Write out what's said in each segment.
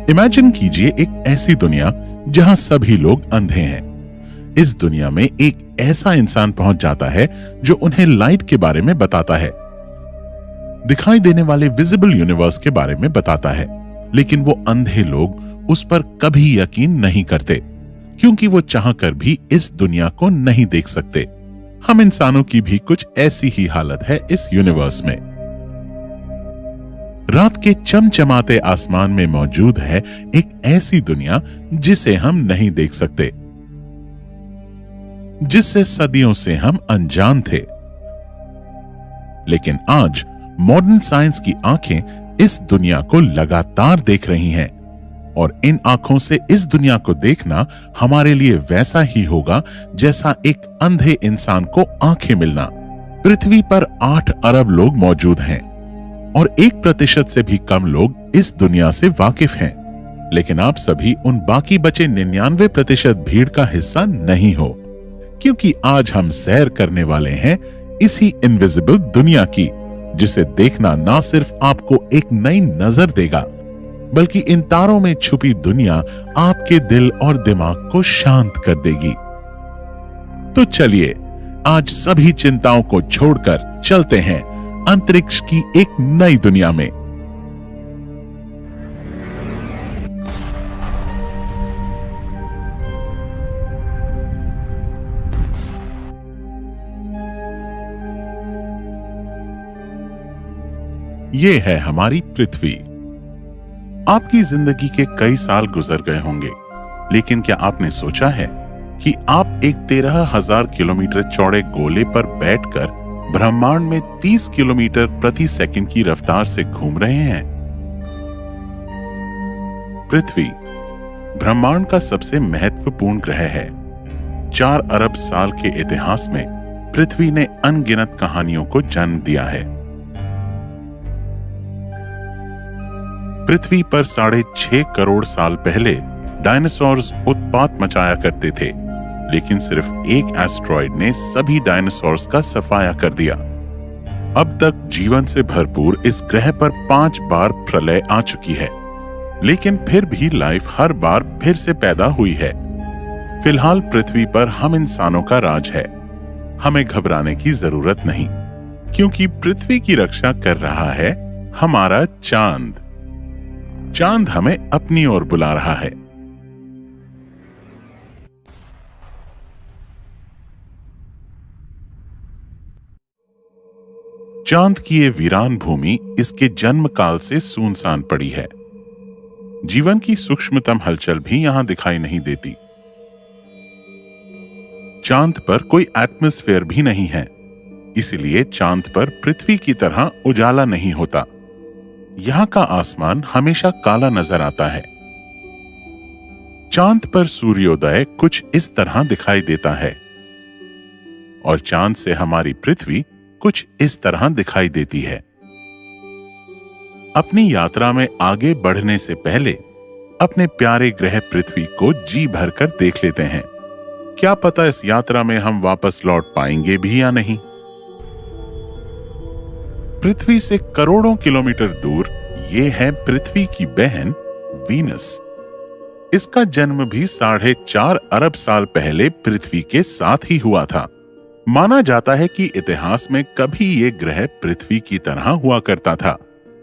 Imagine कीजिए एक ऐसी दुनिया जहां सभी लोग अंधे हैं। इस दुनिया में एक ऐसा इंसान पहुंच जाता है जो उन्हें लाइट के बारे में बताता है, दिखाई देने वाले विजिबल यूनिवर्स के बारे में बताता है, लेकिन वो अंधे लोग उस पर कभी यकीन नहीं करते क्योंकि वो चाहकर भी इस दुनिया को नहीं देख सकते। हम इंसानों की भी कुछ ऐसी ही हालत है इस यूनिवर्स में। रात के चमचमाते आसमान में मौजूद है एक ऐसी दुनिया जिसे हम नहीं देख सकते, जिससे सदियों से हम अनजान थे। लेकिन आज मॉडर्न साइंस की आंखें इस दुनिया को लगातार देख रही हैं, और इन आंखों से इस दुनिया को देखना हमारे लिए वैसा ही होगा जैसा एक अंधे इंसान को आंखें मिलना। पृथ्वी पर 8 अरब लोग मौजूद हैं और 1% से भी कम लोग इस दुनिया से वाकिफ हैं। लेकिन आप सभी उन बाकी बचे 99% भीड़ का हिस्सा नहीं हो, क्योंकि आज हम सैर करने वाले हैं इसी इनविजिबल दुनिया की, जिसे देखना ना सिर्फ आपको एक नई नजर देगा, बल्कि इन तारों में छुपी दुनिया आपके दिल और दिमाग को शांत कर देगी। तो चलिए आज सभी चिंताओं को छोड़कर चलते हैं अंतरिक्ष की एक नई दुनिया में। ये है हमारी पृथ्वी। आपकी जिंदगी के कई साल गुजर गए होंगे, लेकिन क्या आपने सोचा है कि आप एक 13,000 किलोमीटर चौड़े गोले पर बैठकर ब्रह्मांड में 30 किलोमीटर प्रति सेकंड की रफ्तार से घूम रहे हैं? पृथ्वी ब्रह्मांड का सबसे महत्वपूर्ण ग्रह है। 4 अरब साल के इतिहास में पृथ्वी ने अनगिनत कहानियों को जन्म दिया है। पृथ्वी पर 6.5 करोड़ साल पहले डायनासोर्स उत्पात मचाया करते थे, लेकिन सिर्फ एक एस्ट्रॉयड ने सभी डायनासोर्स का सफाया कर दिया। अब तक जीवन से भरपूर इस ग्रह पर 5 बार प्रलय आ चुकी है, लेकिन फिर भी लाइफ हर बार फिर से पैदा हुई है। फिलहाल पृथ्वी पर हम इंसानों का राज है। हमें घबराने की जरूरत नहीं, क्योंकि पृथ्वी की रक्षा कर रहा है हमारा चांद। चांद हमें अपनी ओर बुला रहा है। चांद की ये वीरान भूमि इसके जन्म काल से सुनसान पड़ी है। जीवन की सूक्ष्मतम हलचल भी यहां दिखाई नहीं देती। चांद पर कोई एटमॉस्फेयर भी नहीं है, इसलिए चांद पर पृथ्वी की तरह उजाला नहीं होता। यहां का आसमान हमेशा काला नजर आता है। चांद पर सूर्योदय कुछ इस तरह दिखाई देता है, और चांद से हमारी पृथ्वी कुछ इस तरह दिखाई देती है। अपनी यात्रा में आगे बढ़ने से पहले अपने प्यारे ग्रह पृथ्वी को जी भरकर देख लेते हैं। क्या पता इस यात्रा में हम वापस लौट पाएंगे भी या नहीं। पृथ्वी से करोड़ों किलोमीटर दूर ये है पृथ्वी की बहन वीनस। इसका जन्म भी 4.5 अरब साल पहले पृथ्वी के साथ ही हुआ था। माना जाता है कि इतिहास में कभी ये ग्रह पृथ्वी की तरह हुआ करता था,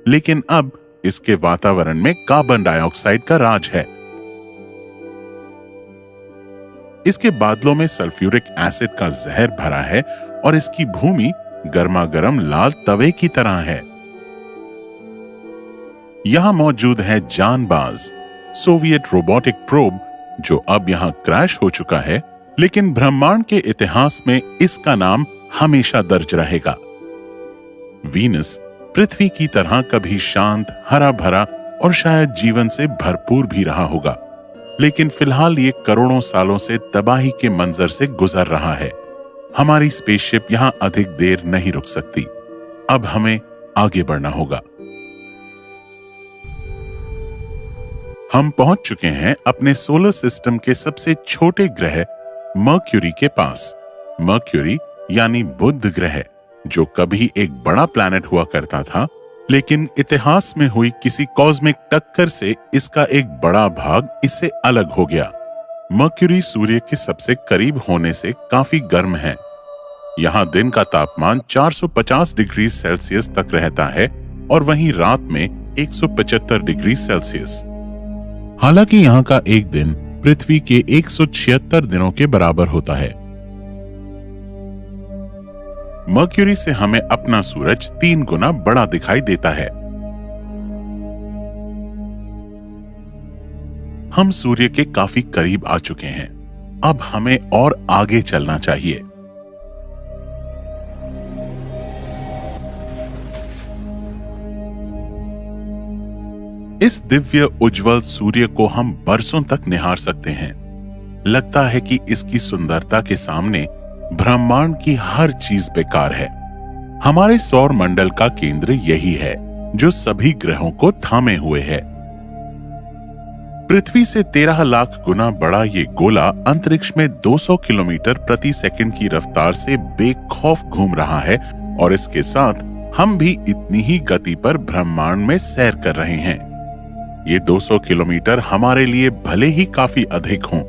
लेकिन अब इसके वातावरण में कार्बन डाइऑक्साइड का राज है। इसके बादलों में सल्फ्यूरिक एसिड का जहर भरा है और इसकी भूमि गर्मागर्म लाल तवे की तरह है। यहां मौजूद है जानबाज सोवियत रोबोटिक प्रोब, जो अब यहां क्रैश हो चुका है, लेकिन ब्रह्मांड के इतिहास में इसका नाम हमेशा दर्ज रहेगा। वीनस पृथ्वी की तरह कभी शांत, हरा भरा और शायद जीवन से भरपूर भी रहा होगा, लेकिन फिलहाल ये करोड़ों सालों से तबाही के मंजर से गुजर रहा है। हमारी स्पेसशिप यहां अधिक देर नहीं रुक सकती। अब हमें आगे बढ़ना होगा। हम पहुंच चुके हैं अपने सोलर सिस्टम के सबसे छोटे ग्रह मर्क्यूरी के पास। मर्क्यूरी यानी बुध ग्रह, जो कभी एक बड़ा प्लैनेट हुआ करता था, लेकिन इतिहास में हुई किसी कॉस्मिक टक्कर से इसका एक बड़ा भाग इससे अलग हो गया। मर्क्यूरी सूर्य के सबसे करीब होने से काफी गर्म है। यहाँ दिन का तापमान 450 डिग्री सेल्सियस तक रहता है और वहीं रात में 175 डिग्री सेल्सियस। हालांकि यहाँ का एक दिन पृथ्वी के 176 दिनों के बराबर होता है। मर्क्यूरी से हमें अपना सूरज 3 गुना बड़ा दिखाई देता है। हम सूर्य के काफी करीब आ चुके हैं। अब हमें और आगे चलना चाहिए। इस दिव्य उज्जवल सूर्य को हम बरसों तक निहार सकते हैं। लगता है कि इसकी सुंदरता के सामने ब्रह्मांड की हर चीज बेकार है। हमारे सौर मंडल का केंद्र यही है जो सभी ग्रहों को थामे हुए है। पृथ्वी से 13 लाख गुना बड़ा ये गोला अंतरिक्ष में 200 किलोमीटर प्रति सेकंड की रफ्तार से बेखौफ घूम रहा है और इसके साथ हम भी इतनी ही गति पर ब्रह्मांड में सैर कर रहे हैं। ये 200 किलोमीटर हमारे लिए भले ही काफी अधिक हों,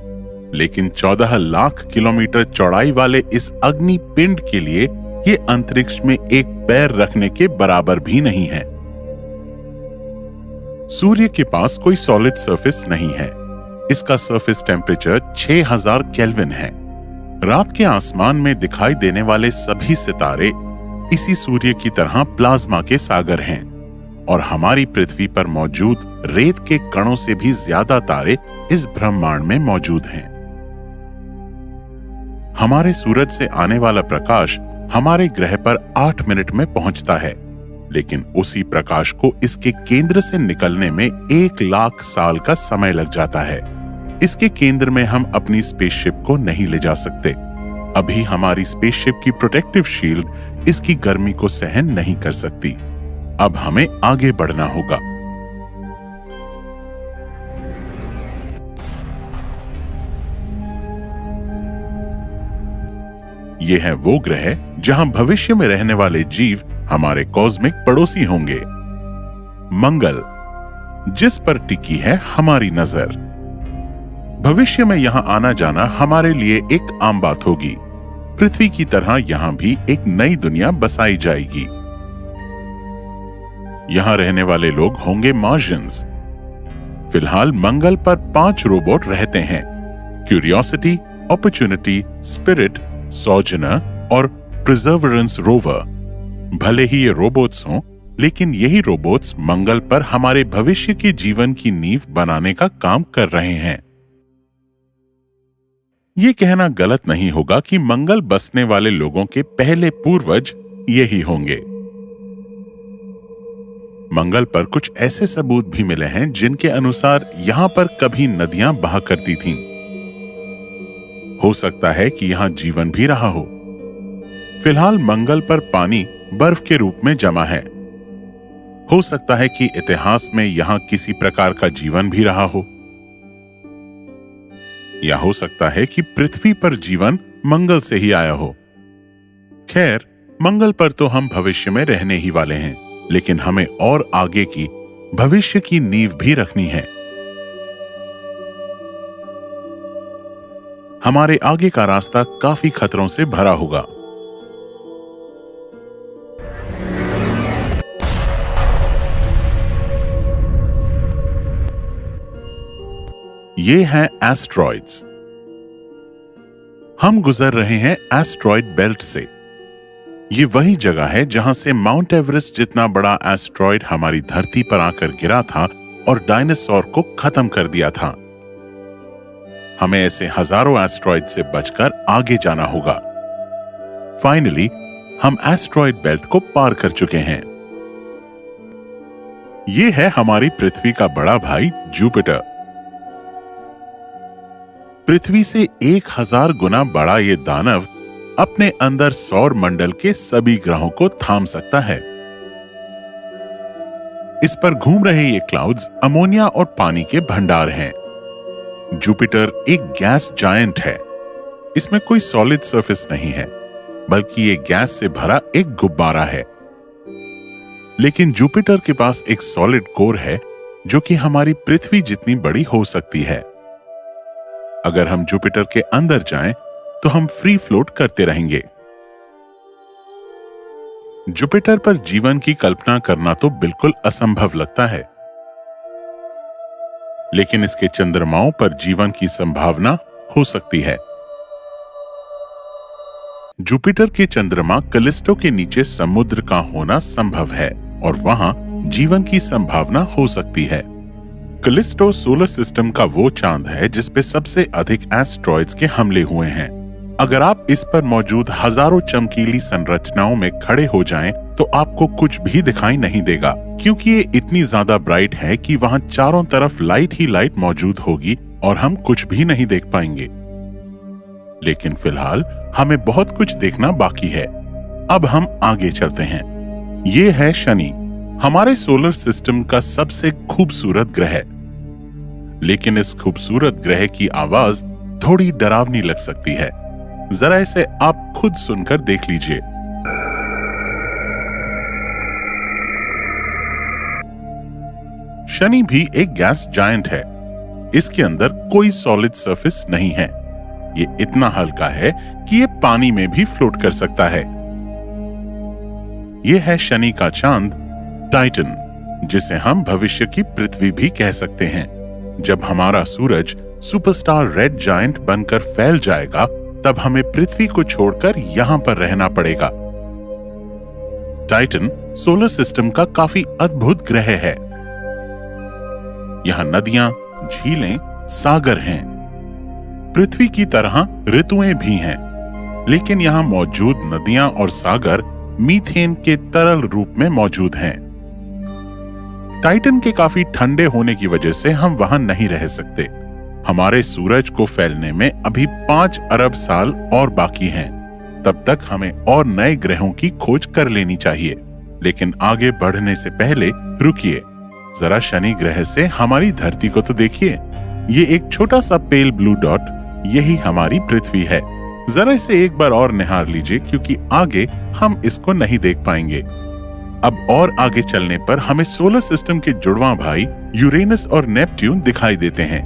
लेकिन 14 लाख किलोमीटर चौड़ाई वाले इस अग्नि पिंड के लिए ये अंतरिक्ष में एक पैर रखने के बराबर भी नहीं है। सूर्य के पास कोई सॉलिड सरफेस नहीं है। इसका सरफेस टेम्परेचर 6000 केल्विन है। रात के आसमान में दिखाई देने वाले सभी सितारे इसी सूर्य की तरह प्लाज्मा के सागर हैं और हमारी पृथ्वी पर मौजूद रेत के कणों से भी ज्यादा तारे इस ब्रह्मांड में मौजूद हैं। हमारे सूरज से आने वाला प्रकाश हमारे ग्रह पर 8 मिनट में पहुंचता है, लेकिन उसी प्रकाश को इसके केंद्र से निकलने में 1 लाख साल का समय लग जाता है। इसके केंद्र में हम अपनी स्पेसशिप को नहीं ले जा सकते। अभी हमारी स्पेसशिप की प्रोटेक्टिव शील्ड इसकी गर्मी को सहन नहीं कर सकती। अब हमें आगे बढ़ना होगा। ये है वो ग्रह जहां भविष्य में रहने वाले जीव हमारे कॉस्मिक पड़ोसी होंगे। मंगल, जिस पर टिकी है हमारी नजर। भविष्य में यहां आना जाना हमारे लिए एक आम बात होगी। पृथ्वी की तरह यहां भी एक नई दुनिया बसाई जाएगी। यहां रहने वाले लोग होंगे मार्शियंस। फिलहाल मंगल पर 5 रोबोट रहते हैं: क्यूरियोसिटी, अपॉर्चुनिटी, स्पिरिट, सोजर्नर और प्रिजर्वेरेंस रोवर। भले ही ये रोबोट्स हों, लेकिन यही रोबोट्स मंगल पर हमारे भविष्य के जीवन की नींव बनाने का काम कर रहे हैं। ये कहना गलत नहीं होगा कि मंगल बसने वाले लोगों के पहले पूर्वज यही होंगे। मंगल पर कुछ ऐसे सबूत भी मिले हैं जिनके अनुसार यहां पर कभी नदियां बहा करती थीं। हो सकता है कि यहां जीवन भी रहा हो। फिलहाल मंगल पर पानी बर्फ के रूप में जमा है। हो सकता है कि इतिहास में यहां किसी प्रकार का जीवन भी रहा हो, या हो सकता है कि पृथ्वी पर जीवन मंगल से ही आया हो। खैर, मंगल पर तो हम भविष्य में रहने ही वाले हैं, लेकिन हमें और आगे की भविष्य की नींव भी रखनी है। हमारे आगे का रास्ता काफी खतरों से भरा होगा। ये हैं एस्ट्रॉइड्स। हम गुजर रहे हैं एस्ट्रॉइड बेल्ट से। ये वही जगह है जहां से माउंट एवरेस्ट जितना बड़ा एस्ट्रॉइड हमारी धरती पर आकर गिरा था और डायनासोर को खत्म कर दिया था। हमें ऐसे हजारों एस्ट्रॉइड से बचकर आगे जाना होगा। फाइनली हम एस्ट्रॉइड बेल्ट को पार कर चुके हैं। ये है हमारी पृथ्वी का बड़ा भाई जुपिटर। पृथ्वी से 1000 गुना बड़ा ये दानव अपने अंदर सौर मंडल के सभी ग्रहों को थाम सकता है। इस पर घूम रहे ये क्लाउड्स अमोनिया और पानी के भंडार हैं। जुपिटर एक गैस जायंट है। इसमें कोई सॉलिड सरफेस नहीं है, बल्कि ये गैस से भरा एक गुब्बारा है। लेकिन जुपिटर के पास एक सॉलिड कोर है जो कि हमारी पृथ्वी जितनी बड़ी हो सकती है। अगर हम जुपिटर के अंदर जाएं तो हम फ्री फ्लोट करते रहेंगे। जुपिटर पर जीवन की कल्पना करना तो बिल्कुल असंभव लगता है, लेकिन इसके चंद्रमाओं पर जीवन की संभावना हो सकती है। जुपिटर के चंद्रमा कैलिस्टो के नीचे समुद्र का होना संभव है और वहां जीवन की संभावना हो सकती है। कैलिस्टो सोलर सिस्टम का वो चांद है जिस पे सबसे अधिक एस्ट्रॉइड्स के हमले हुए हैं। अगर आप इस पर मौजूद हजारों चमकीली संरचनाओं में खड़े हो जाएं, तो आपको कुछ भी दिखाई नहीं देगा, क्योंकि ये इतनी ज्यादा ब्राइट है कि वहां चारों तरफ लाइट ही लाइट मौजूद होगी और हम कुछ भी नहीं देख पाएंगे। लेकिन फिलहाल हमें बहुत कुछ देखना बाकी है। अब हम आगे चलते हैं। ये है शनि, हमारे सोलर सिस्टम का सबसे खूबसूरत ग्रह। लेकिन इस खूबसूरत ग्रह की आवाज थोड़ी डरावनी लग सकती है। जरा इसे आप खुद सुनकर देख लीजिए। शनि भी एक गैस जायंट है। इसके अंदर कोई सॉलिड सरफेस नहीं है। ये इतना हल्का है कि ये पानी में भी फ्लोट कर सकता है। ये है शनि का चांद टाइटन, जिसे हम भविष्य की पृथ्वी भी कह सकते हैं। जब हमारा सूरज सुपरस्टार रेड जायंट बनकर फैल जाएगा, तब हमें पृथ्वी को छोड़कर यहां पर रहना पड़ेगा। टाइटन सोलर सिस्टम का काफी अद्भुत ग्रह है। यहां नदियां, झीलें, सागर हैं। पृथ्वी की तरह ऋतुएं भी हैं, लेकिन यहां मौजूद नदियां और सागर मीथेन के तरल रूप में मौजूद हैं। टाइटन के काफी ठंडे होने की वजह से हम वहां नहीं रह सकते। हमारे सूरज को फैलने में अभी 5 अरब साल और बाकी हैं। तब तक हमें और नए ग्रहों की खोज कर लेनी चाहिए। लेकिन आगे बढ़ने से पहले रुकिए, जरा शनि ग्रह से हमारी धरती को तो देखिए। ये एक छोटा सा पेल ब्लू डॉट, यही हमारी पृथ्वी है। जरा इसे एक बार और निहार लीजिए, क्योंकि आगे हम इसको नहीं देख पाएंगे। अब और आगे चलने पर हमें सोलर सिस्टम के जुड़वां भाई यूरेनस और नेपट्यून दिखाई देते हैं।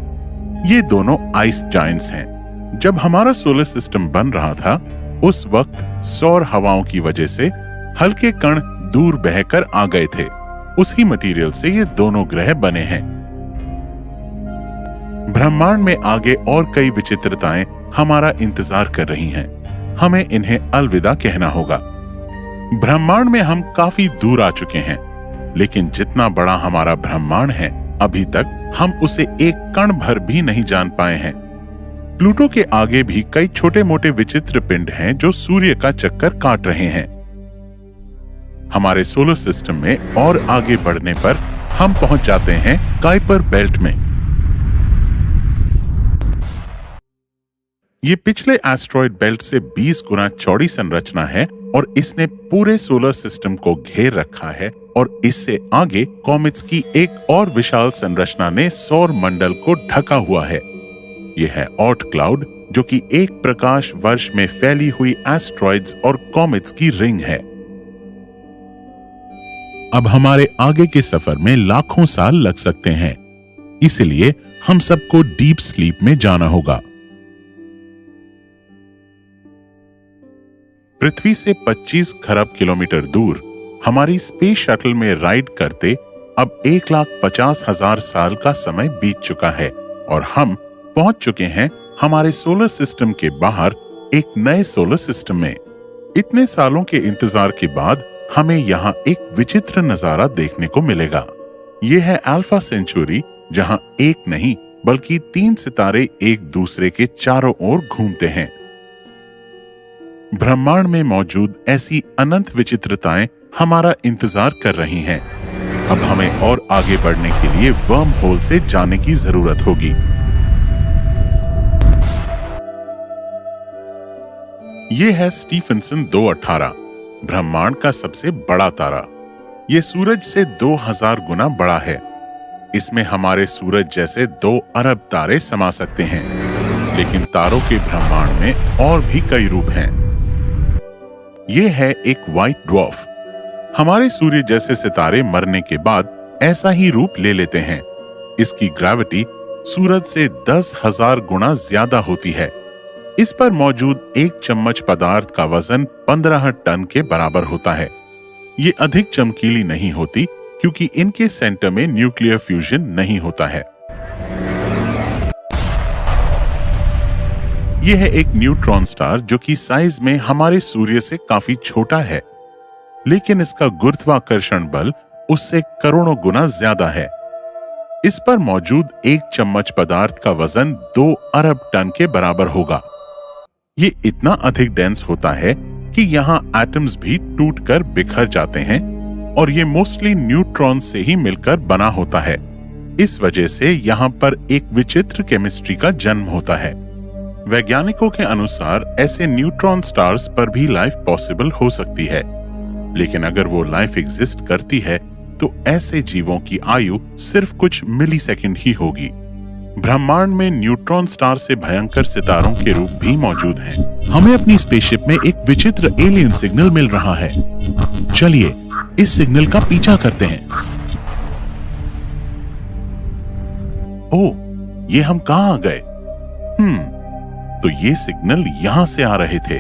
ये दोनों आइस जायंट्स हैं। जब हमारा सोलर सिस्टम बन रहा था, उस वक्त सौर हवाओं की वजह से हल्के कण दूर बहकर आ गए थे। उसी मटेरियल से ये दोनों ग्रह बने हैं। ब्रह्मांड में आगे और कई विचित्रताएं हमारा इंतजार कर रही हैं। हमें इन्हें अलविदा कहना होगा। ब्रह्मांड में हम काफी दूर आ चुके हैं, लेकिन जितना बड़ा हमारा ब्रह्मांड है, अभी तक हम उसे एक कण भर भी नहीं जान पाए हैं। प्लूटो के आगे भी कई छोटे मोटे विचित्र पिंड हैं जो सूर्य का चक्कर काट रहे हैं। हमारे सोलर सिस्टम में और आगे बढ़ने पर हम पहुंच जाते हैं काइपर बेल्ट में। ये पिछले एस्ट्रॉयड बेल्ट से 20 गुना चौड़ी संरचना है और इसने पूरे सोलर सिस्टम को घेर रखा है, और इससे आगे कॉमेट्स की एक और विशाल संरचना ने सौर मंडल को ढका हुआ है। यह है ऑर्ट क्लाउड, जो कि एक प्रकाश वर्ष में फैली हुई एस्ट्रॉयड्स और कॉमेट्स की रिंग है। अब हमारे आगे के सफर में लाखों साल लग सकते हैं, इसलिए हम सबको डीप स्लीप में जाना होगा। पृथ्वी से 25 खरब किलोमीटर दूर हमारी स्पेस शटल में राइड करते अब 1,50,000 साल का समय बीत चुका है और हम पहुंच चुके हैं हमारे सोलर सिस्टम के बाहर एक नए सोलर सिस्टम में। इतने सालों के इंतजार के बाद हमें यहाँ एक विचित्र नजारा देखने को मिलेगा। यह है अल्फा सेंचुरी, जहाँ एक नहीं बल्कि 3 सितारे एक दूसरे के चारों ओर घूमते हैं। ब्रह्मांड में मौजूद ऐसी अनंत विचित्रताएं हमारा इंतजार कर रही हैं। अब हमें और आगे बढ़ने के लिए वर्म होल से जाने की जरूरत होगी। यह है स्टीफनसन 218, ब्रह्मांड का सबसे बड़ा तारा। यह सूरज से 2000 गुना बड़ा है। इसमें हमारे सूरज जैसे 2 अरब तारे समा सकते हैं, लेकिन तारों के ब्रह्मांड में और भी कई रूप हैं। यह है एक व्हाइट ड्वार्फ। हमारे सूर्य जैसे सितारे मरने के बाद ऐसा ही रूप ले लेते हैं। इसकी ग्रेविटी सूरज से 10,000 गुना ज्यादा होती है। इस पर मौजूद एक चम्मच पदार्थ का वजन 15 टन के बराबर होता है। ये अधिक चमकीली नहीं होती क्योंकि इनके सेंटर में न्यूक्लियर फ्यूजन नहीं होता है। यह है एक न्यूट्रॉन स्टार जो कि साइज में हमारे सूर्य से काफी छोटा है, लेकिन इसका गुरुत्वाकर्षण बल उससे करोड़ों गुना ज्यादा है। इस पर मौजूद एक चम्मच पदार्थ का वजन 2 अरब टन के बराबर होगा। ये इतना अधिक डेंस होता है कि यहाँ एटम्स भी टूटकर बिखर जाते हैं और ये मोस्टली न्यूट्रॉन से ही मिलकर बना होता है। इस वजह से यहाँ पर एक विचित्र केमिस्ट्री का जन्म होता है। वैज्ञानिकों के अनुसार ऐसे न्यूट्रॉन स्टार्स पर भी लाइफ पॉसिबल हो सकती है, लेकिन अगर वो लाइफ एग्जिस्ट करती है तो ऐसे जीवों की आयु सिर्फ कुछ मिलीसेकंड ही होगी। ब्रह्मांड में न्यूट्रॉन स्टार से भयंकर सितारों के रूप भी मौजूद हैं। हमें अपनी स्पेसशिप में एक विचित्र एलियन सिग्नल मिल रहा है। चलिए इस सिग्नल का पीछा करते हैं। ओह, ये हम कहां आ गए? तो ये सिग्नल यहां से आ रहे थे।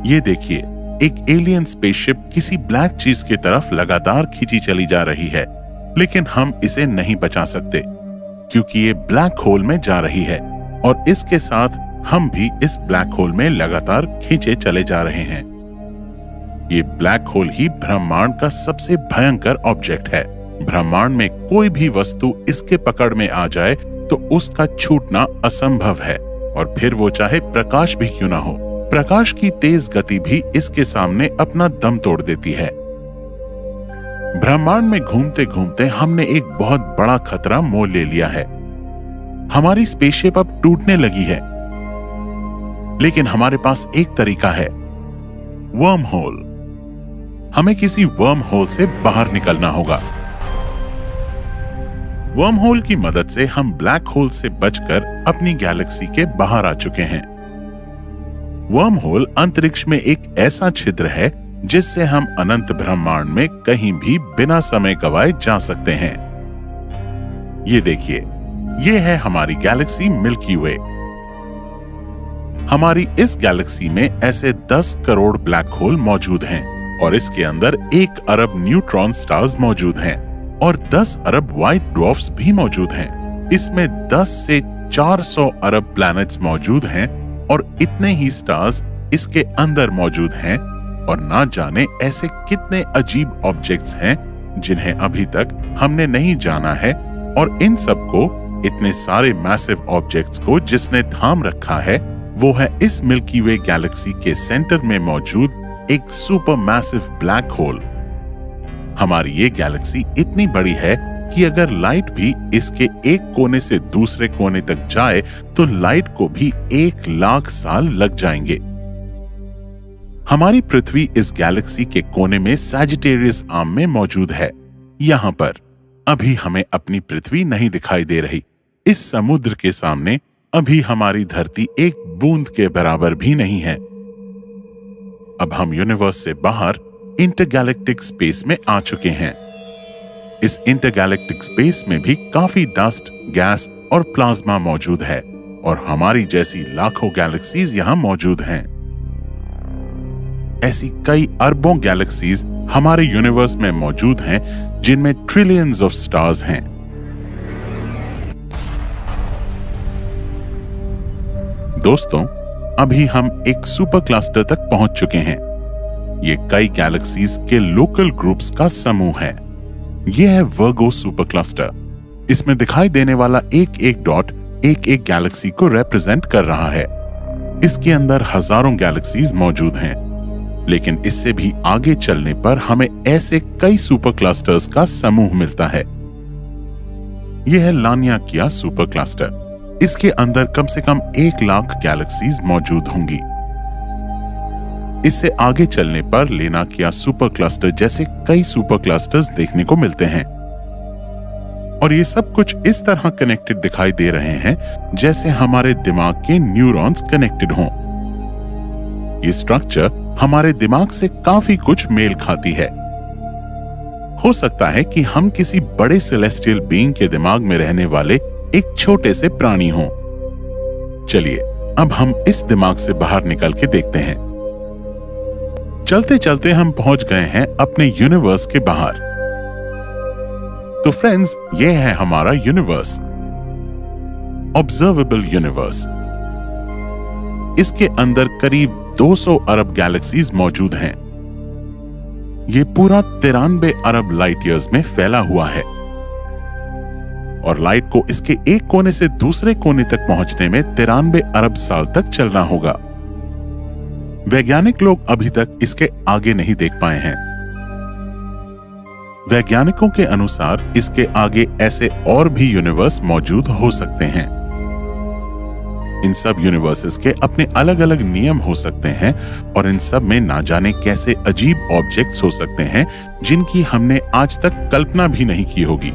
ये देखिए, एक एलियन स्पेसशिप किसी ब्लैक चीज की तरफ लगातार खींची चली जा रही है, लेकिन हम इसे नहीं बचा सकते क्योंकि ये ब्लैक होल में जा रही है और इसके साथ हम भी इस ब्लैक होल में लगातार खींचे चले जा रहे हैं। ये ब्लैक होल ही ब्रह्मांड का सबसे भयंकर ऑब्जेक्ट है। ब्रह्मांड में कोई भी वस्तु इसके पकड़ में आ जाए तो उसका छूटना असंभव है, और फिर वो चाहे प्रकाश भी क्यों ना हो। प्रकाश की तेज गति भी इसके सामने अपना दम तोड़ देती है। ब्रह्मांड में घूमते घूमते हमने एक बहुत बड़ा खतरा मोल ले लिया है। हमारी स्पेसशिप अब टूटने लगी है, लेकिन हमारे पास एक तरीका है, वर्म होल। हमें किसी वर्म होल से बाहर निकलना होगा। वर्म होल की मदद से हम ब्लैक होल से बचकर अपनी गैलेक्सी के बाहर आ चुके हैं। वर्म होल अंतरिक्ष में एक ऐसा छिद्र है जिससे हम अनंत ब्रह्मांड में कहीं भी बिना समय गवाए जा सकते हैं। ये देखिए, ये है हमारी गैलेक्सी मिल्की वे। हमारी इस गैलेक्सी में ऐसे 10 करोड़ ब्लैक होल मौजूद हैं और इसके अंदर 1 अरब न्यूट्रॉन स्टार्स मौजूद हैं और 10 अरब व्हाइट ड्वार्फ्स भी मौजूद हैं। इसमें 10 से 400 अरब प्लैनेट्स मौजूद हैं और इतने ही स्टार्स इसके अंदर मौजूद हैं, और ना जाने ऐसे कितने अजीब ऑब्जेक्ट्स हैं जिन्हें अभी तक हमने नहीं जाना है। और इन सबको, इतने सारे मैसिव ऑब्जेक्ट्स को जिसने थाम रखा है वो है इस मिल्की वे गैलेक्सी के सेंटर में मौजूद एक सुपर मैसिव ब्लैक होल। हमारी ये गैलेक्सी इतनी बड़ी है कि अगर लाइट भी इसके एक कोने से दूसरे कोने तक जाए तो लाइट को भी 1 लाख साल लग जाएंगे। हमारी पृथ्वी इस गैलेक्सी के कोने में सैजिटेरियस आर्म में मौजूद है। यहाँ पर अभी हमें अपनी पृथ्वी नहीं दिखाई दे रही। इस समुद्र के सामने अभी हमारी धरती एक बूंद के बराबर भी नहीं है। अब हम यूनिवर्स से बाहर इंटरगैलेक्टिक स्पेस में आ चुके हैं। इस इंटरगैलेक्टिक स्पेस में भी काफी डस्ट, गैस और प्लाज्मा मौजूद है और हमारी जैसी लाखों गैलेक्सीज यहाँ मौजूद हैं। ऐसी कई अरबों गैलेक्सीज हमारे यूनिवर्स में मौजूद हैं जिनमें ट्रिलियंस ऑफ स्टार्स हैं। दोस्तों, अभी हम एक सुपर क्लस्टर तक पहुंच चुके हैं। ये कई गैलेक्सीज के लोकल ग्रुप्स का समूह है। यह है वर्गो सुपर क्लस्टर। इसमें दिखाई देने वाला एक एक डॉट एक एक गैलेक्सी को रिप्रेजेंट कर रहा है। इसके अंदर हजारों गैलेक्सीज मौजूद हैं, लेकिन इससे भी आगे चलने पर हमें ऐसे कई सुपर क्लस्टर्स का समूह मिलता है। यह है लानियाकिया सुपर क्लस्टर। इसके अंदर कम से कम 1 लाख गैलेक्सीज मौजूद होंगी। इससे आगे चलने पर लेनाकिया सुपर क्लस्टर जैसे कई सुपर क्लस्टर्स देखने को मिलते हैं, और ये सब कुछ इस तरह कनेक्टेड दिखाई दे रहे हैं जैसे हमारे दिमाग के न्यूरॉन्स कनेक्टेड हों। ये स्ट्रक्चर हमारे दिमाग से काफी कुछ मेल खाती है, हो सकता है कि हम किसी बड़े सेलेस्टियल बीइंग के दिमाग में रहने वाले एक छोटे से प्राणी हों। चलिए अब हम इस दिमाग से बाहर निकल के देखते हैं। चलते चलते हम पहुंच गए हैं अपने यूनिवर्स के बाहर। तो फ्रेंड्स, ये है हमारा यूनिवर्स, ऑब्जर्वेबल यूनिवर्स। इसके अंदर करीब 200 अरब गैलेक्सीज मौजूद हैं। ये पूरा 93 अरब लाइट ईयर्स में फैला हुआ है और लाइट को इसके एक कोने से दूसरे कोने तक पहुंचने में 93 अरब साल तक चलना होगा। वैज्ञानिक लोग अभी तक इसके आगे नहीं देख पाए हैं। वैज्ञानिकों के अनुसार इसके आगे ऐसे और भी यूनिवर्स मौजूद हो सकते हैं। इन सब यूनिवर्सेस के अपने अलग अलग नियम हो सकते हैं और इन सब में ना जाने कैसे अजीब ऑब्जेक्ट्स हो सकते हैं जिनकी हमने आज तक कल्पना भी नहीं की होगी।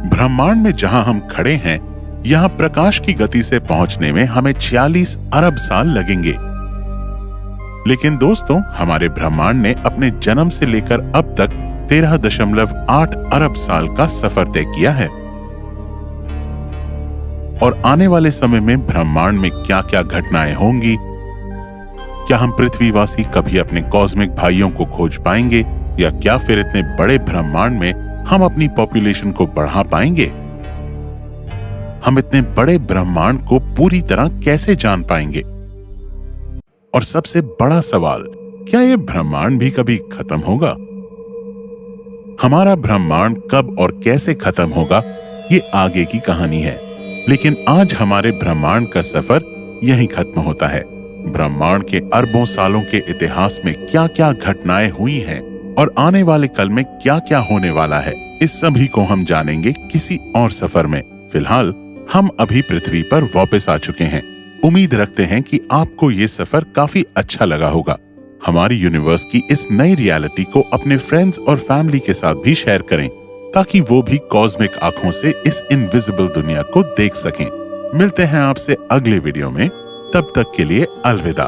ब्रह्मांड में जहां हम खड़े हैं, यहां प्रकाश की गति से पहुंचने में हमें 46 अरब साल लगेंगे। लेकिन दोस्तों, हमारे ब्रह्मांड ने अपने जन्म से लेकर अब तक 13.8 अरब साल का सफर तय किया है। और आने वाले समय में ब्रह्मांड में क्या क्या घटनाएं होंगी, क्या हम पृथ्वीवासी कभी अपने कॉस्मिक भाइयों को खोज पाएंगे, या क्या फिर इतने बड़े ब्रह्मांड में हम अपनी पॉपुलेशन को बढ़ा पाएंगे? हम इतने बड़े ब्रह्मांड को पूरी तरह कैसे जान पाएंगे? और सबसे बड़ा सवाल, क्या यह ब्रह्मांड भी कभी खत्म होगा? हमारा ब्रह्मांड कब और कैसे खत्म होगा, ये आगे की कहानी है। लेकिन आज हमारे ब्रह्मांड का सफर यहीं खत्म होता है। ब्रह्मांड के अरबों सालों के इतिहास में क्या क्या घटनाएं हुई हैं और आने वाले कल में क्या क्या होने वाला है, इस सभी को हम जानेंगे किसी और सफर में। फिलहाल हम अभी पृथ्वी पर वापस आ चुके हैं। उम्मीद रखते हैं कि आपको ये सफर काफी अच्छा लगा होगा। हमारी यूनिवर्स की इस नई रियलिटी को अपने फ्रेंड्स और फैमिली के साथ भी शेयर करें, ताकि वो भी कॉस्मिक आंखों से इस इनविजिबल दुनिया को देख सकें। मिलते हैं आपसे अगले वीडियो में, तब तक के लिए अलविदा।